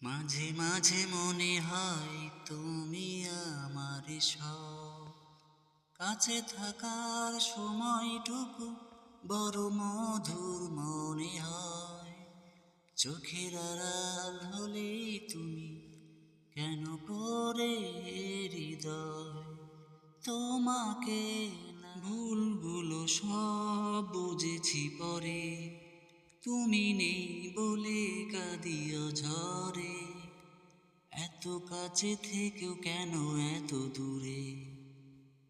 মাঝে মাঝে মনে হয় তুমি আমার সব, কাছে থাকার সময়টুকু বড় মধুর মনে হয়। চোখের আড়াল হলেই তুমি কেন করে হৃদয়, তোমাকে না ভুলগুলো সব বুঝেছি পরে, তুমি নেই বলে কাঁদিও ঝরে। এত কাছে থেকেও কেন এত দূরে,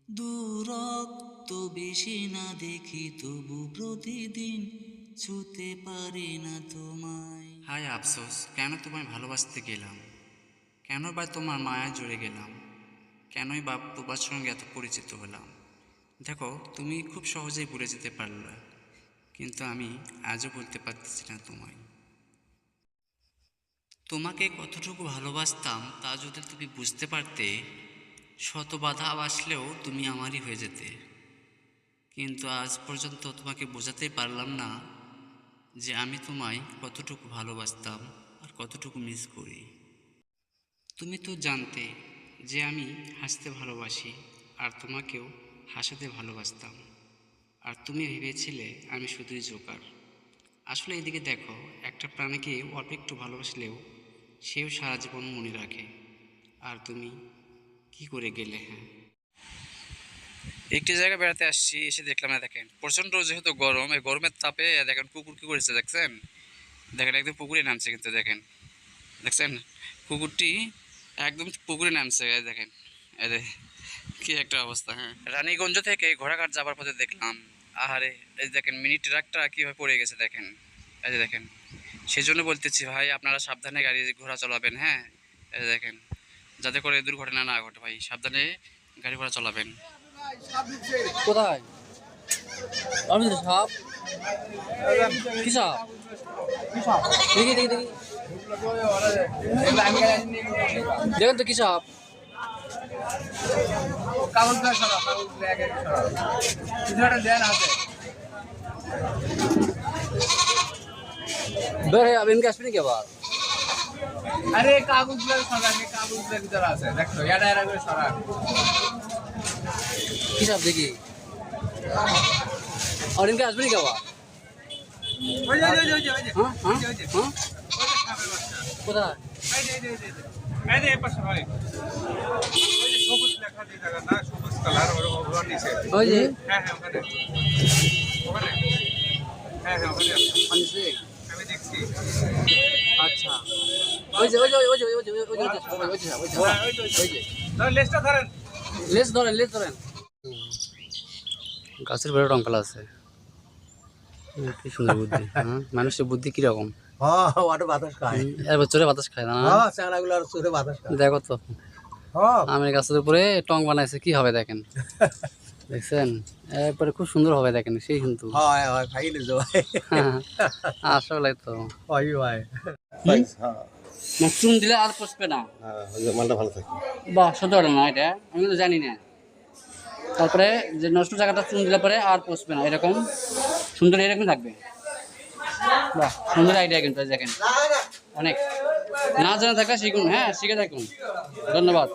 দূরত্ব বেশি না দেখি তবু প্রতিদিন ছুতে পারি না তোমায়। হায় আফসোস, কেন তোমায় ভালোবাসতে গেলাম, কেন বা তোমার মায়া জুড়ে গেলাম, কেনই বা তোমার সঙ্গে এত পরিচিত হলাম। দেখো, তুমি খুব সহজেই ভুলে যেতে পারলে, কিন্তু আমি আজও বলতে পারতেছি না তোমায়। তোমাকে কতটুকু ভালোবাসতাম তা যদি তুমি বুঝতে পারতে, শত বাধা আসলেও তুমি আমারই হয়ে যেতে। কিন্তু আজ পর্যন্ত তোমাকে বোঝাতেই পারলাম না যে আমি তোমায় কতটুকু ভালোবাসতাম আর কতটুকু মিস করি। তুমি তো জানতে যে আমি হাসতে ভালোবাসি, আর তোমাকেও হাসাতে ভালোবাসতাম, আর তুমি ভেবেছিলে আমি শুধুই জোকার। আসলে এদিকে দেখো, একটা প্রাণীকে অল্প একটু ভালোবাসলেও সেও সারা জীবন মনে রাখে, আর তুমি কি করে গেলে। হ্যাঁ, একটি জায়গায় বেড়াতে আসছি, এসে দেখলাম না, দেখেন প্রচণ্ড যেহেতু গরম, এই গরমের তাপে দেখেন কুকুর কী করেছে দেখছেন, দেখেন একদম পুকুরে নামছে, কিন্তু দেখেন দেখছেন কুকুরটি একদম পুকুরে নামছে, দেখেন এদের কি একটা অবস্থা। হ্যাঁ, রানীগঞ্জ থেকে ঘোড়াঘাট যাবার পথে দেখলাম, আহারে এই দেখেন মিনি ট্রাকটা কীভাবে পড়ে গেছে দেখেন, এই যে দেখেন। সেই জন্য বলতেছি ভাই, আপনারা সাবধানে গাড়ি ঘোড়া চালাবেন। হ্যাঁ, এই যে দেখেন, যাতে করে দুর্ঘটনা না ঘটে ভাই, সাবধানে গাড়ি ঘোড়া চালাবেন। কোথায় আমি তো সাপ, কি সাপ? দেখি দেখি দেখি, দেখেন তো কি সাপ? বের হয়ে ইনকে আসবে নাকি আবার? আরে কাগজগুলো সরান, কাগজগুলোর ভিতরে আছে, দেখো এটা এরা করে সরান। কি সাপ দেখি? আর ইনকে আসবে নাকি আবার? ওই যে ওই যে ওই যে ওই যে হ্যাঁ হ্যাঁ হ্যাঁ, ওই যে সাপের বাচ্চা। কোথায়? এই যে এই যে এই যে এই পাশে হয়, ওই যে সবুজ লেখা দিয়ে জায়গা না, সবুজ কালার ওর নিচে। ওই যে হ্যাঁ হ্যাঁ ওখানে ওখানে, হ্যাঁ হ্যাঁ ওখানে আছে। আনছে। আমি দেখছি। আচ্ছা, ওই যে ওই যে ওই যে ওই যে ওই যে ওই যে ওই যে ওই যে হ্যাঁ, ওই যে ওই যে ধরেন লেজটা ধরেন। লেজ ধরেন, লেজ ধরেন। গাছের বেড়ে রং ফেলা আছে। কি সুন্দর বুদ্ধি। হ্যাঁ, মানুষের বুদ্ধি কিরকম। ওটা বাতাস খায়। এবার চোরে বাতাস খায় না? চ্যাংড়াগুলো আর চোরে বাতাস খায়। দেখো তো, আমের গাছের উপরে টং বানাইছে, কি হবে দেখেন, দেখছেন? এরপরে খুব সুন্দর হবে দেখেন, সেই কিন্তু হয় হয় খাই নিজ ভাই। আসলে তো হয় ভাই। না, চুন দিলে আর পচবে না। মালটা ভালো থাকে। বাহ, সত্যি না এটা, আমি তো জানি না। তারপরে যে নষ্ট জায়গাটা চুন দিলে পরে আর পচবে না, এরকম সুন্দর এরকম থাকবে। বাহ, সুন্দর আইডিয়া কিন্তু, দেখেন অনেক না জানা থাকা শিখুন। হ্যাঁ, শিখে থাকুন। ধন্যবাদ।